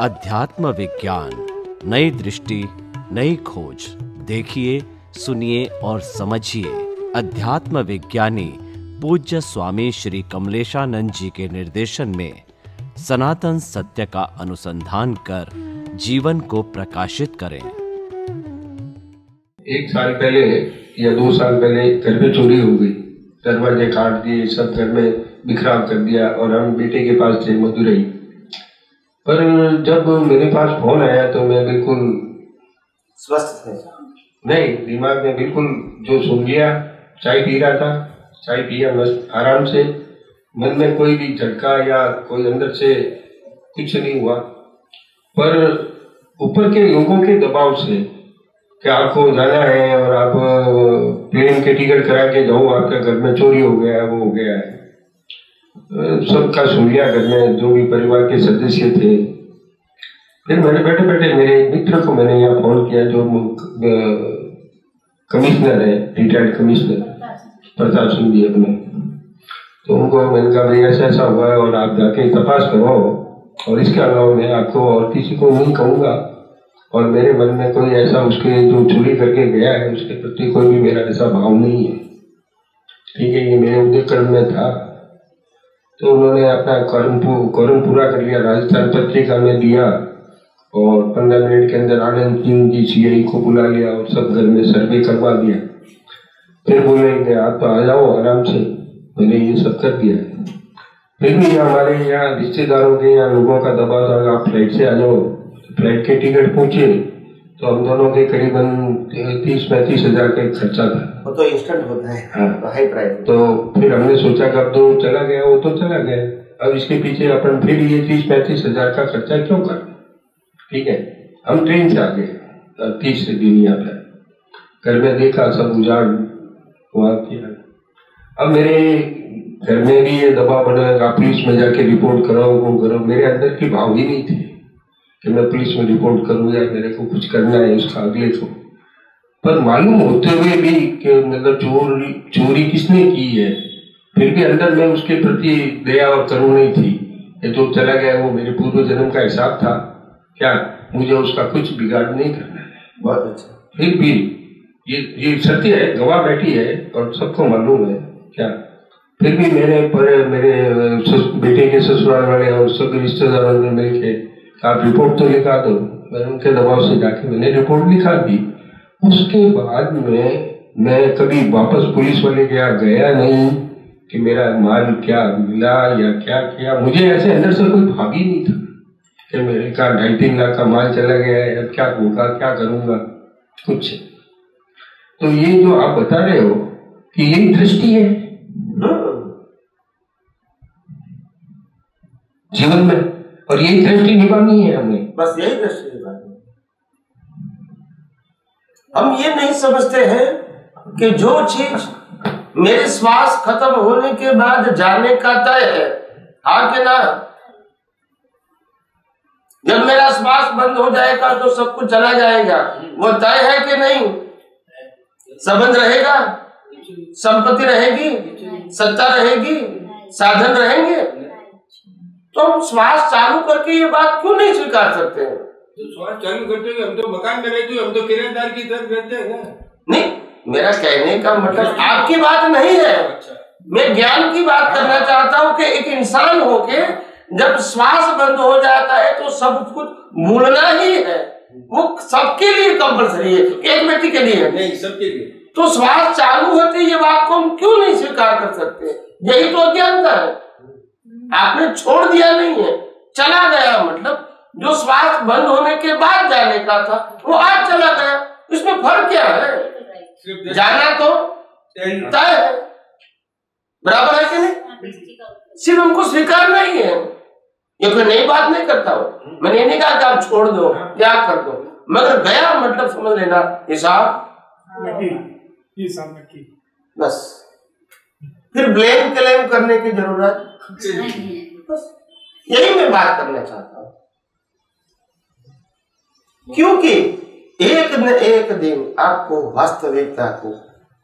अध्यात्म विज्ञान, नई दृष्टि, नई खोज। देखिए, सुनिए और समझिए। अध्यात्म विज्ञानी पूज्य स्वामी श्री कमलेशानंद जी के निर्देशन में सनातन सत्य का अनुसंधान कर जीवन को प्रकाशित करें। 1 साल पहले या 2 साल पहले घर में चोरी हो गई। दरवाजे काट दिए, सब घर में बिखराव कर दिया और हम बेटे के पास थे मदुरई। पर जब मेरे पास फोन आया तो मैं बिल्कुल स्वस्थ थे। नहीं, दिमाग में बिल्कुल जो सुन लिया। चाय पी रहा था, चाय पिया मस्त आराम से, मन में कोई भी झटका या कोई अंदर से कुछ नहीं हुआ। पर ऊपर के लोगों के दबाव से कि आपको जाना है और आप प्लेन के टिकट करा के जाओ, आपके घर में चोरी हो गया है, वो हो गया है, सबका सुन लिया घर में जो भी परिवार के सदस्य थे। फिर मैंने बैठे बैठे मेरे मित्र को मैंने यहाँ फोन किया, जो कमिश्नर है, रिटायर्ड कमिश्नर प्रताप सिंह जी अपने। तो उनको मैंने कहा भाई ऐसा ऐसा हुआ है और आप जाके तपास करवाओ, और इसके अलावा मैं आपको और किसी को नहीं कहूँगा, और मेरे मन में कोई ऐसा उसके जो चोरी करके गया है उसके प्रति कोई भी मेरा ऐसा भाव नहीं है। ठीक है, ये मेरे उद्देश्य में था। तो उन्होंने अपना कॉरम पूरा कर लिया, राजस्थान पत्रिका में दिया, और 15 मिनट के अंदर आनंद सिंह जी सीआई को बुला लिया और सब घर में सर्वे करवा दिया। फिर बोले कि आप तो आ जाओ आराम से। मैंने ये सब कर दिया। फिर भी हमारे यहाँ रिश्तेदारों के यहाँ लोगों का दबाव था, आप फ्लाइट से आ जाओ। फ्लाइट के टिकट पूछे तो हम दोनों के करीबन 30-35 हजार का खर्चा था। वो तो इंस्टेंट होता है। हाँ, हाई प्राइस। तो फिर हमने सोचा कि अब तो चला गया, वो तो चला गया, अब इसके पीछे अपन फिर ये 30-35 हजार का खर्चा क्यों कर। ठीक है, हम ट्रेन से आ गए। 30 दिन यहाँ पे घर में देखा, सब उजाड़ हुआ किया। अब मेरे घर में भी ये दबाव बना, पुलिस में जाके रिपोर्ट कराओ, वो करो। मेरे अंदर की भाव ही नहीं थी कि मैं पुलिस में रिपोर्ट करूँ या मेरे को कुछ करना है उसका अगले को। पर मालूम होते हुए भी कि मतलब चोरी किसने की है, फिर भी अंदर में उसके प्रति दया और करुणा नहीं थी। ये तो चला गया, वो मेरे पूर्व जन्म का हिसाब था, क्या मुझे उसका कुछ बिगाड़ नहीं करना है। बहुत अच्छा। फिर भी ये सत्य है, गवाह बैठी है और सबको मालूम है क्या। फिर भी मेरे बेटे के ससुराल वाले और सभी रिश्तेदारों ने मिलकर आप रिपोर्ट तो लिखा दो। मैंने उनके दबाव से जाके मैंने रिपोर्ट लिखा दी। उसके बाद में मैं कभी वापस पुलिस वाले के यहाँ गया नहीं कि मेरा माल क्या मिला या क्या किया। मुझे ऐसे अंदर से कोई भाव ही नहीं था कि मेरे का 2.5-3 लाख का माल चला गया है, अब क्या होगा, क्या करूंगा, कुछ। तो ये जो आप बता रहे हो कि यही दृष्टि है जीवन में, और यही दृष्टि निभानी है हमें। बस यही दृष्टि निभानी है। हम ये नहीं समझते हैं कि जो चीज मेरे श्वास खत्म होने के बाद जाने का तय है, हाँ कि ना। जब मेरा श्वास बंद हो जाएगा तो सब कुछ चला जाएगा, वो तय है कि नहीं। संबंध रहेगा, संपत्ति रहेगी, सत्ता रहेगी, साधन रहेंगे। तो हम श्वास चालू करके ये बात क्यों नहीं स्वीकार सकते हैं। तो श्वास चालू करते हुए हम तो मकान में रहते हुए हम तो किराएदार की तरफ रहते हैं ना। नहीं, मेरा कहने का मतलब आपकी बात नहीं है। अच्छा। मैं ज्ञान की बात करना चाहता हूँ कि एक इंसान होके जब श्वास बंद हो जाता है तो सब कुछ भूलना ही है। वो सबके लिए कंपल्सरी है, एक व्यक्ति के लिए नहीं, सबके लिए। तो श्वास चालू होते ये बात को हम क्यों नहीं स्वीकार कर सकते। यही तो अज्ञानता है। आपने छोड़ दिया नहीं है, चला गया। मतलब जो श्वास बंद होने के बाद जाने का था वो आज चला गया। इसमें फर्क क्या है। जाना तो तय है, बराबर है कि नहीं। सिर्फ हमको स्वीकार नहीं है। ये कोई नई बात नहीं करता हूँ। मैंने ये नहीं कहा कि आप छोड़ दो, त्याग कर दो, मगर गया मतलब समझ लेना हिसाब बस। फिर ब्लेम क्लेम करने की जरूरत बस। यही मैं बात करना चाहता हूँ, क्योंकि एक न एक दिन आपको वास्तविकता को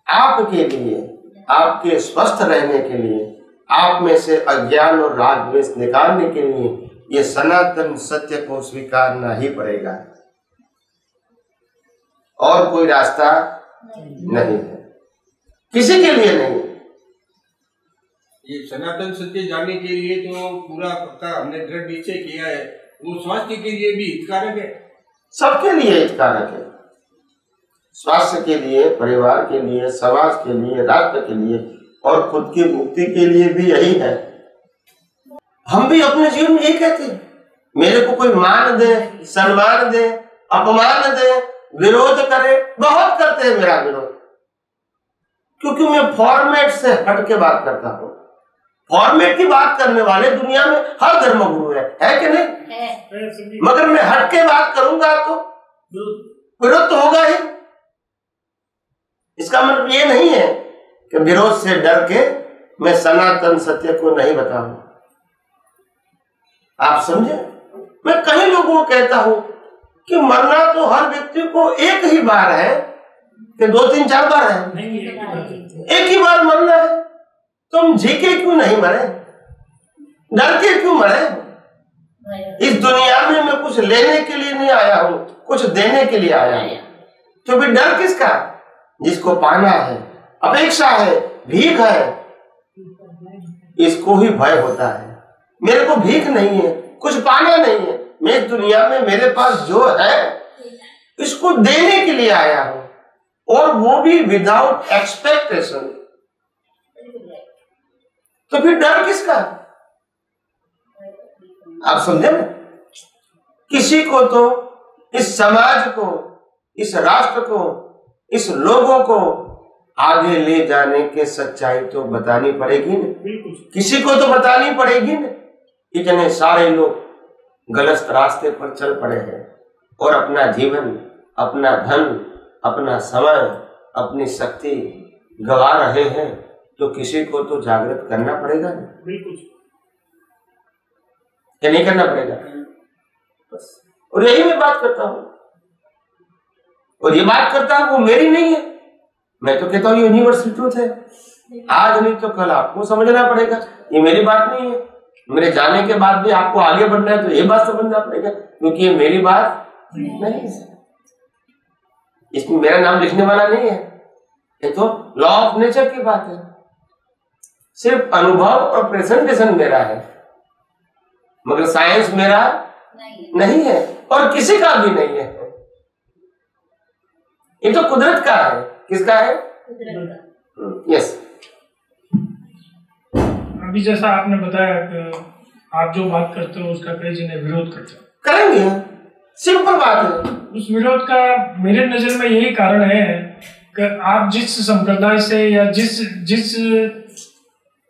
आपके लिए, आपके स्वस्थ रहने के लिए, आप में से अज्ञान और राग द्वेष निकालने के लिए ये सनातन सत्य को स्वीकारना ही पड़ेगा, और कोई रास्ता नहीं है, किसी के लिए नहीं। ये सनातन सत्य जानने के लिए तो पूरा पक्का हमने दृढ़ निश्चय किया है, वो स्वास्थ्य के लिए भी हितकारक है, सबके लिए हितकारक है, स्वास्थ्य के लिए, परिवार के लिए, समाज के लिए, राष्ट्र के लिए और खुद की मुक्ति के लिए भी यही है। हम भी अपने जीवन में यही कहते हैं, मेरे को कोई मान दे, सम्मान दे, अपमान दे, विरोध करे, बहुत करते हैं मेरा विरोध, क्योंकि मैं फॉर्मेट से हट के बात करता हूँ। फॉर्मेट की बात करने वाले दुनिया में हर धर्मगुरु है कि नहीं? मगर मैं हट के बात करूंगा तो विरोध तो होगा ही। इसका मतलब ये नहीं है कि विरोध से डर के मैं सनातन सत्य को नहीं बताऊं। आप समझे? मैं कई लोगों को कहता हूं कि मरना तो हर व्यक्ति को एक ही बार है कि 2 3 4 बार है? एक ही बार मरना है। तुम झीके क्यों नहीं मरे, डर के क्यों मरे? इस दुनिया में मैं कुछ लेने के लिए नहीं आया हूं, कुछ देने के लिए आया हूं। तो भी डर किसका? जिसको पाना है, अपेक्षा है, भीख है, इसको ही भय होता है। मेरे को भीख नहीं है, कुछ पाना नहीं है, मैं इस दुनिया में मेरे पास जो है इसको देने के लिए आया हूं, और वो भी विदाउट एक्सपेक्टेशन। तो फिर डर किसका? आप समझे ना? किसी को तो इस समाज को, इस राष्ट्र को, इस लोगों को आगे ले जाने के सच्चाई तो बतानी पड़ेगी ना, किसी को तो बतानी पड़ेगी ना। इतने सारे लोग गलत रास्ते पर चल पड़े हैं और अपना जीवन, अपना धन, अपना समय, अपनी शक्ति गवा रहे हैं, तो किसी को तो जागृत करना पड़ेगा ना। बिल्कुल, क्या नहीं करना पड़ेगा? बस। और यही मैं बात करता हूं, और ये बात करता हूं वो मेरी नहीं है, मैं तो कहता हूं यूनिवर्सल ट्रूथ है। आज नहीं तो कल आपको समझना पड़ेगा, ये मेरी बात नहीं है। मेरे जाने के बाद भी आपको आगे बढ़ना है तो ये बात समझना पड़ेगा, क्योंकि ये मेरी बात नहीं है, इसमें मेरा नाम लिखने वाला नहीं है, ये तो लॉ ऑफ नेचर की बात है। सिर्फ अनुभव और प्रेजेंटेशन मेरा है, मगर साइंस मेरा नहीं है और किसी का भी नहीं है। ये तो कुदरत का है। किसका है? यस। अभी जैसा आपने बताया कि आप जो बात करते हो उसका कई जने विरोध करते हो, करेंगे, सिंपल बात है। उस विरोध का मेरे नजर में यही कारण है कि आप जिस संप्रदाय से या जिस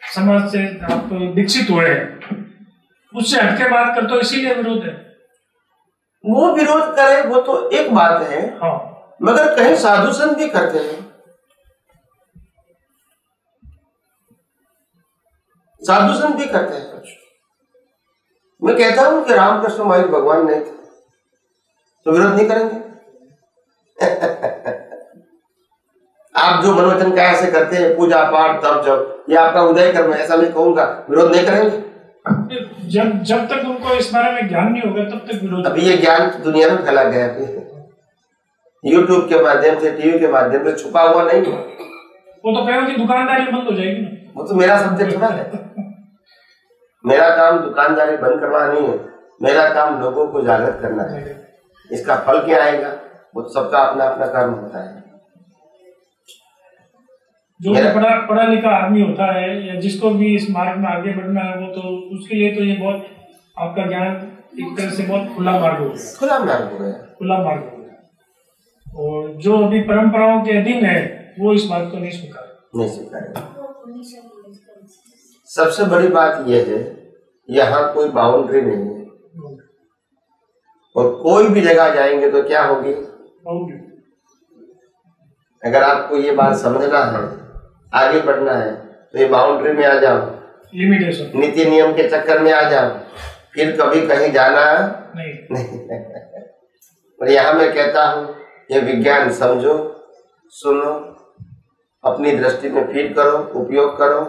समाज से आप विकसित हुए हैं उससे हटके बात करते हो, इसीलिए विरोध है। वो विरोध करे वो तो एक बात है, हाँ, मगर कहीं साधु संत भी करते हैं, साधु संत भी करते हैं। मैं कहता हूं कि रामकृष्ण महावीर भगवान नहीं थे तो विरोध नहीं करेंगे। आप जो मनोवचन क्या से करते हैं, पूजा पाठ तब जब ये आपका उदय कर्म है, ऐसा मैं कहूंगा, विरोध नहीं करेंगे। जब तक उनको इस बारे में ज्ञान नहीं होगा तब तक विरोध। अभी ये ज्ञान दुनिया में फैला गया है, यूट्यूब के माध्यम से, टीवी के माध्यम से, छुपा हुआ नहीं है। वो तो कहेंगे कि दुकानदारी बंद हो जाएगी ना, वो तो मेरा सब्जेक्ट थोड़ा है। मेरा काम दुकानदारी बंद करवाना नहीं है, मेरा काम लोगों को जागृत करना है। इसका फल क्या आएगा वो तो सबका अपना अपना कर्म होता है। जो पढ़ा लिखा आदमी होता है या जिसको भी इस मार्ग में आगे बढ़ना है, वो तो उसके लिए तो ये बहुत आपका ज्ञान एक तरह से बहुत खुला मार्ग हो गया, खुला मार्ग हो गया। और जो अभी परंपराओं के अधीन है वो इस बात को नहीं स्वीकारेगा। सबसे बड़ी बात यह है, यहाँ कोई बाउंड्री नहीं है, और कोई भी जगह जाएंगे तो क्या होगी? अगर आपको ये बात समझना है, आगे बढ़ना है, तो ये बाउंड्री में आ जाओ, लिमिटेशन, नीति नियम के चक्कर में आ जाओ, फिर कभी कहीं जाना नहीं। और यहाँ मैं कहता हूँ ये विज्ञान समझो, सुनो, अपनी दृष्टि में फीड करो, उपयोग करो,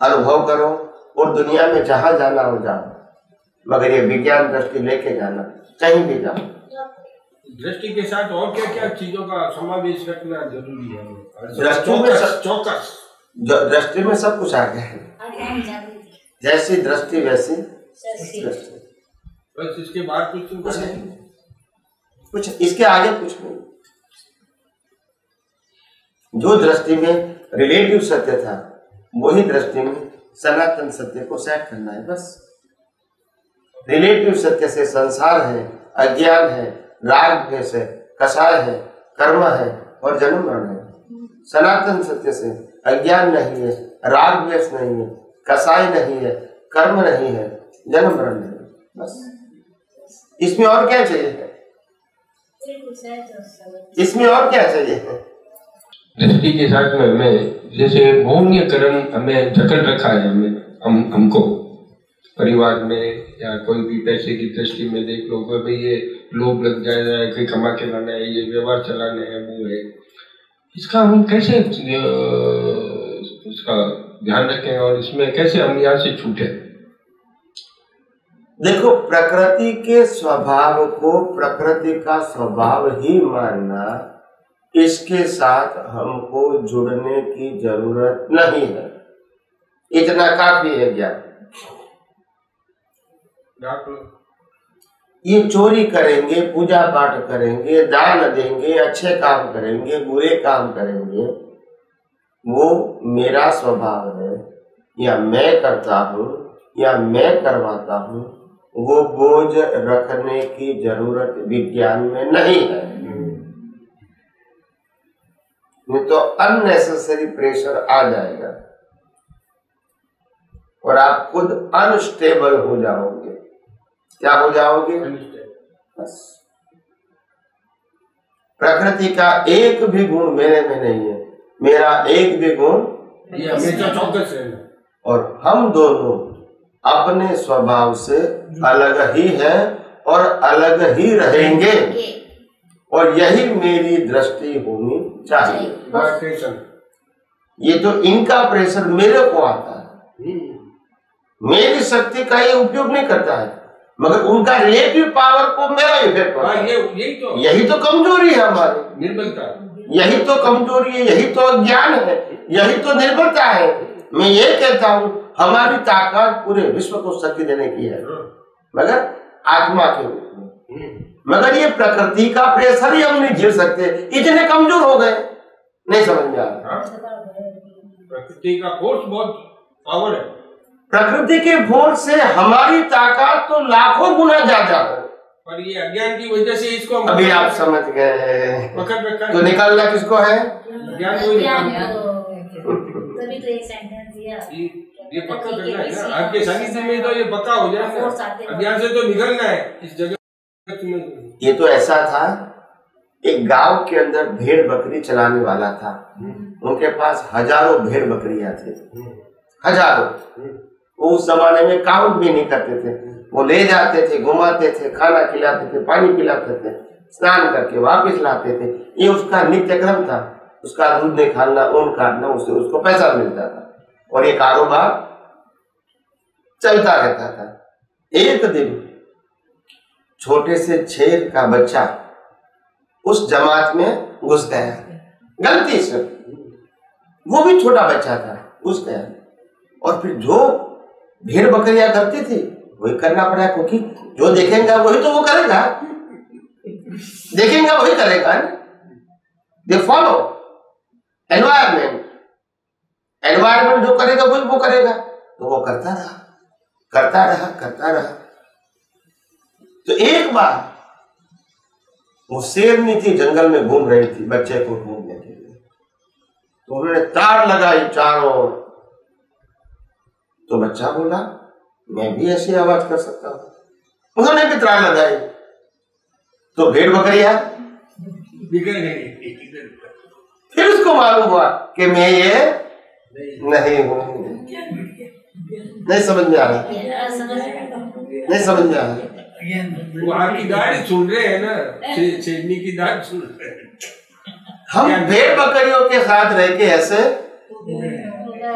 अनुभव करो, और दुनिया में जहां जाना हो जाओ। मगर ये विज्ञान दृष्टि लेके जाना, कहीं भी जाओ। दृष्टि के साथ और क्या क्या चीजों का समावेश रखना जरूरी है? दृष्टि में सब कुछ आ गया है, जैसी दृष्टि वैसी दृष्टि। बस इसके बाद कुछ इसके आगे कुछ नहीं। जो दृष्टि में रिलेटिव सत्य था वही दृष्टि में सनातन सत्य को सेट करना है बस। रिलेटिव सत्य से संसार है, अज्ञान है, राग द्वेष है, कषाय है, कर्म है और जन्म मरण है। सनातन सत्य से अज्ञान नहीं है, राग द्वेष नहीं है, कषाय नहीं है, कर्म नहीं है, जन्म मरण नहीं है, बस। इसमें और क्या चाहिए? इसमें और क्या चाहिए? दृष्टि के साथ में हमें जैसे मौन्यकरण हमें जकड़ रखा है, हमको परिवार में या कोई भी पैसे की दृष्टि में देख लो कि भाई ये लोभ लग जाएगा, कोई कमा के लाना है, ये व्यवहार चलाना है, वो है। इसका हम कैसे उसका ध्यान रखें और इसमें कैसे हम यहाँ से छूटे? देखो, प्रकृति के स्वभाव को प्रकृति का स्वभाव ही मानना, इसके साथ हमको जुड़ने की जरूरत नहीं है, इतना काफी है ज्ञान। ये चोरी करेंगे, पूजा पाठ करेंगे, दान देंगे, अच्छे काम करेंगे, बुरे काम करेंगे, वो मेरा स्वभाव है या मैं करता हूँ या मैं करवाता हूँ, वो बोझ रखने की जरूरत विज्ञान में नहीं है। नहीं तो अननेसेसरी प्रेशर आ जाएगा और आप खुद अनस्टेबल हो जाओगे। क्या हो जाओगे? बस। प्रकृति का एक भी गुण मेरे में नहीं है, मेरा एक भी गुण चौकस है, और हम दोनों अपने स्वभाव से अलग ही हैं और अलग ही रहेंगे, और यही मेरी दृष्टि होनी चाहिए। ये तो इनका प्रेशर मेरे को आता है, मेरी शक्ति का ये उपयोग नहीं करता है, मगर उनका रिलेटिव पावर को मेरा इफेक्ट होता है। यही तो कमजोरी है हमारी, निर्बलता। यही तो कमजोरी है, यही तो अज्ञान है, यही तो निर्बलता है। मैं ये कहता हूँ हमारी ताकत पूरे विश्व को शक्ति देने की है, मगर आत्मा के रूप में। मगर ये प्रकृति का प्रेशर ही हम नहीं झेल सकते, इतने कमजोर हो गए, नहीं समझ में आ रहा। प्रकृति का फोर्स बहुत पावर है, प्रकृति के फोर्स से हमारी ताकत तो लाखों गुना ज्यादा है, पर ये अज्ञान की वजह से इसको अभी आप समझ गए। पकड़ रखा है। तो निकालना किसको है? अज्ञान को ये पक्का करना है ना, आपके सानिध्य में तो ये पक्का हो जाए, अज्ञान से तो निकलना है इस जगह। ये तो ऐसा था, एक गांव के अंदर भेड़ बकरी चलाने वाला था, उनके पास हजारों भेड़ बकरियां थी, हजारों। वो उस जमाने में काउंट भी नहीं करते थे, वो ले जाते थे, घुमाते थे, खाना खिलाते थे, पानी पिलाते थे, स्नान करके वापस लाते थे। ये उसका नित्य क्रम था, उसका दूध निकालना, ऊन काटना, उससे उसको पैसा मिलता था और ये कारोबार चलता रहता था। एक दिन छोटे से शेर का बच्चा उस जमात में घुस गया, गलती से, वो भी छोटा बच्चा था, घुस गया। और फिर जो भेड़ बकरियां करती थी वही करना पड़ा, क्योंकि जो देखेगा वही तो वो करेगा, देखेगा वही करेगा। दे फॉलो एनवायरमेंट, एनवायरमेंट जो करेगा वही वो करेगा, तो वो करता रहा, करता रहा, करता रहा। तो एक बार वो शेरनी थी, जंगल में घूम रही थी बच्चे को ढूंढने के लिए, तो उन्होंने तार लगाई चारों ओर। तो बच्चा बोला मैं भी ऐसी आवाज कर सकता हूं, उन्होंने भी तार लगाई, तो भेड़ बकरियां बिगड़ गई। फिर उसको मालूम हुआ कि मैं ये नहीं हूं। नहीं समझ में आ रहा, नहीं समझ में आ रहा। वो आपकी दाढ़ी सुन रहे हैं ना, शेरनी की दाढ़ी सुन रहे हैं। हम भेड़ बकरियों के साथ रह के ऐसे,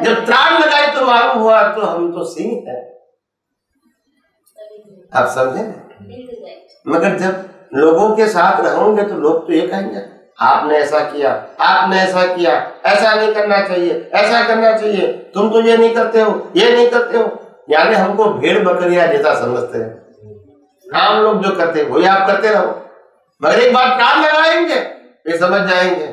जब त्राण लगाई तो मालूम हुआ तो हम तो सिंह है। आप समझे? मगर जब लोगों के साथ रहोगे तो लोग तो ये कहेंगे आपने ऐसा किया, आपने ऐसा किया, ऐसा नहीं करना चाहिए, ऐसा करना चाहिए, तुम तो ये नहीं करते हो, ये नहीं करते हो। यानी हमको भेड़ बकरियां जैसा समझते हैं। हम लोग जो करते हैं वही आप करते रहो, मगर एक बार कान लगाएंगे ये समझ जाएंगे।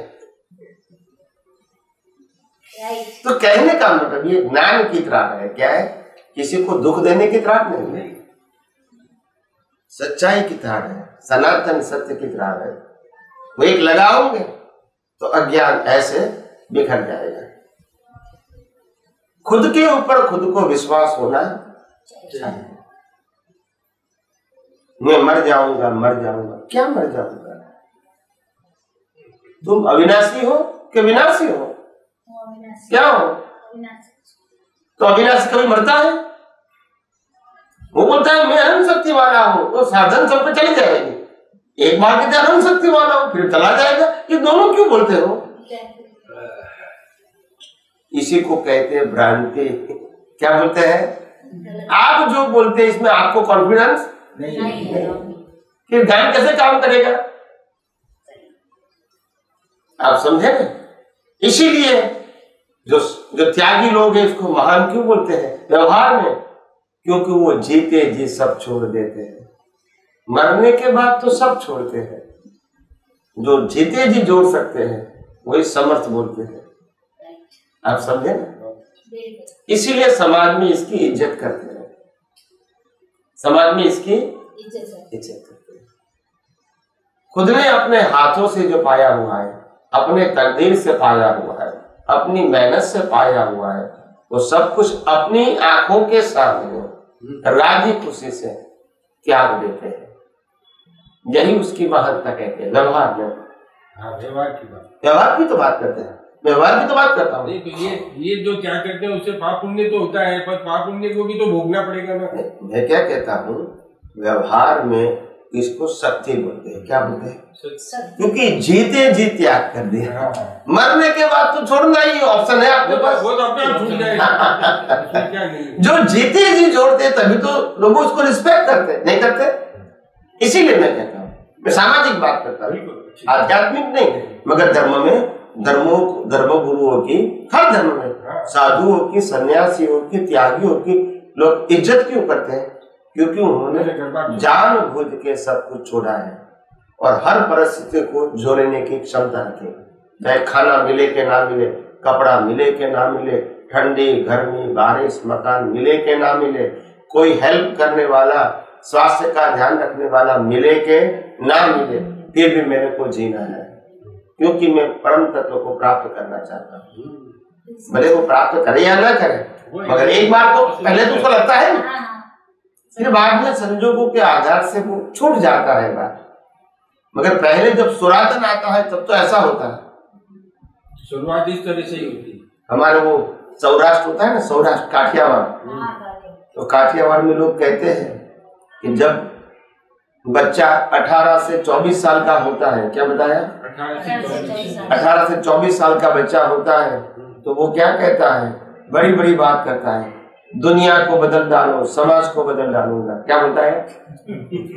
तो कहने का मतलब ये ज्ञान की त्राण है। क्या है? किसी को दुख देने की त्राण नहीं है, सच्चाई की त्राण है, सनातन सत्य की त्राण है। वो एक लगाओगे तो अज्ञान ऐसे बिखर जाएगा। खुद के ऊपर खुद को विश्वास होना चाहिए। मैं मर जाऊंगा, मर जाऊंगा, क्या मर जाऊंगा? तुम अविनाशी हो कि विनाशी हो? क्या हो? तो अविनाशी कभी मरता है? वो बोलता है मैं अनंत शक्ति वाला हूं, तो साधन सब पे चली जाएगी। एक बार कहते अनंत शक्ति वाला हूं, फिर चला जाएगा। ये दोनों क्यों बोलते हो? इसी को कहते हैं भ्रांति। क्या बोलते हैं? आप जो बोलते हैं इसमें आपको कॉन्फिडेंस नहीं, कि ध्यान कैसे काम करेगा? आप समझे ना? इसीलिए जो त्यागी लोग हैं इसको महान क्यों बोलते हैं व्यवहार में? क्योंकि वो जीते जी सब छोड़ देते हैं, मरने के बाद तो सब छोड़ते हैं। जो जीते जी जोड़ सकते हैं वही समर्थ बोलते हैं। आप समझे ना? इसीलिए समाज में इसकी इज्जत करते हैं, समाज में इसकी इज्जत करते हैं। खुद ने अपने हाथों से जो पाया हुआ है, अपने तकदीर से पाया हुआ है, अपनी मेहनत से पाया हुआ है, वो सब कुछ अपनी आंखों के सामने राजी खुशी से त्याग देते हैं। यही उसकी महानता कहते हैं व्यवहार में। व्यवहार की तो बात करते हैं, व्यवहार की तो बात करता हूँ। तो ये जो क्या करते हैं उससे पाप पुण्य तो होता है, पर पाप पुण्य को भी तो भोगना पड़ेगा ना। मैं क्या कहता हूँ, व्यवहार में इसको शक्ति बोलते हैं। क्या बोलते हैं? क्योंकि जीते जी त्याग कर दिया। मरने के बाद तो छोड़ना ही ऑप्शन है आपके पास। वो तो अपने आप छूट जाएगा। जो जीते जी जोड़ते तभी तो लोग उसको रिस्पेक्ट करते, नहीं करते। इसीलिए मैं कहता हूँ, मैं सामाजिक बात करता हूँ, आध्यात्मिक नहीं। मगर धर्म में धर्म गुरुओं की, हर धर्म में साधुओं की, सन्यासियों की, त्यागियों की लोग इज्जत क्यों करते हैं? क्योंकि उन्होंने जानबूझ के सब कुछ छोड़ा है और हर परिस्थिति को झेलने की क्षमता रखी। चाहे खाना मिले के ना मिले, कपड़ा मिले के ना मिले, ठंडी गर्मी बारिश मकान मिले के ना मिले, कोई हेल्प करने वाला, स्वास्थ्य का ध्यान रखने वाला मिले के ना मिले, फिर भी मेरे को जीना है। क्योंकि मैं परम तत्व को प्राप्त करना चाहता हूँ। भले वो प्राप्त करे या ना करे, मगर एक बार तो पहले तो उसको लगता है ना, फिर बाद में संजोगों के आधार से वो छूट जाता है बात। मगर पहले जब सुरातन आता है तब तो ऐसा होता है। शुरुआत इस तरह से ही होती है। हमारे वो सौराष्ट्र होता है ना, सौराष्ट्र काठियावाड़, तो काठियावाड़ में लोग कहते हैं कि जब बच्चा 18 से 24 साल का होता है, क्या बताया? 18 से 24 साल का बच्चा होता है तो वो क्या कहता है? बड़ी बड़ी बात करता है, दुनिया को बदल डालो, समाज को बदल डालूंगा। क्या बोलता है?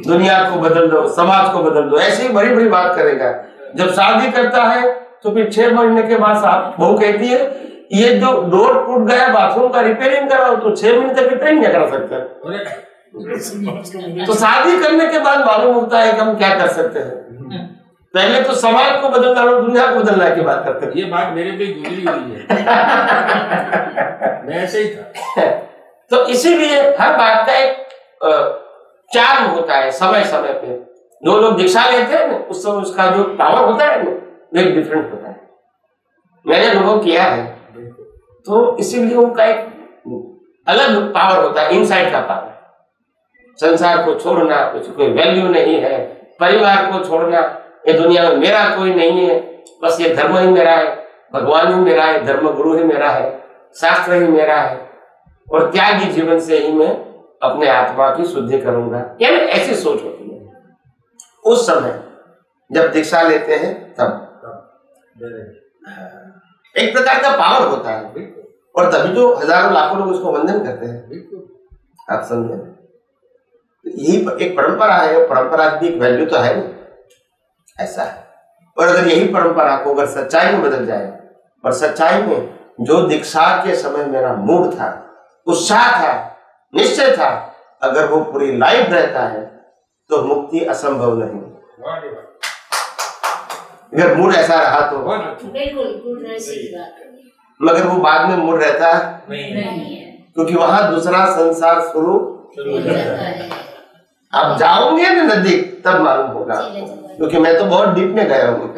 दुनिया को बदल दो, समाज को बदल दो, ऐसी बड़ी बड़ी बात करेगा। जब शादी करता है तो फिर 6 महीने के बाद बहू कहती है ये जो डोर टूट गया बाथरूम का रिपेयरिंग कराओ, तो 6 महीने तक रिपेयरिंग नहीं करा सकता। तो शादी करने के बाद मालूम होता है कि हम क्या कर सकते हैं। पहले तो समाज को बदल डालो, दुनिया को बदलने की बात करते हैं। ये बात मेरे पे गुजरी हुई है। मैं ऐसे ही था। तो इसीलिए हर बात का एक चार्म होता है। समय समय पे जो लोग दीक्षा लेते हैं ना, उस समय उसका जो पावर होता है ना, एक डिफरेंट होता है। मैंने अनुभव किया है, तो इसीलिए उनका एक अलग पावर होता है, इनसाइड का पावर। संसार को छोड़ना, कुछ कोई वैल्यू नहीं है, परिवार को छोड़ना, ये दुनिया में मेरा कोई नहीं है, बस ये धर्म ही मेरा है, भगवान ही मेरा है, धर्म गुरु ही मेरा है, शास्त्र ही मेरा है, और त्यागी जीवन से ही मैं अपने आत्मा की शुद्धि करूंगा। यानी ऐसी सोच होती है। उस समय जब दीक्षा लेते हैं तब एक प्रकार का पावर होता है, और तभी तो हजारों लाखों लोग उसको वंदन करते हैं। आप समझे? यही एक परंपरा है, परंपरा की एक वैल्यू तो है नहीं, ऐसा है। और अगर यही परंपरा को अगर सच्चाई में बदल जाए, और सच्चाई में जो दीक्षा के समय मेरा मूड था, उत्साह था, निश्चय था, अगर वो पूरी लाइफ रहता है तो मुक्ति असंभव नहीं। अगर मूड ऐसा रहा तो मगर वो बाद में मूड रहता नहीं है, क्योंकि वहां दूसरा संसार शुरू आप जाओगे ना नजदीक तब मालूम होगा, क्योंकि मैं तो बहुत डीप में गया हूँ।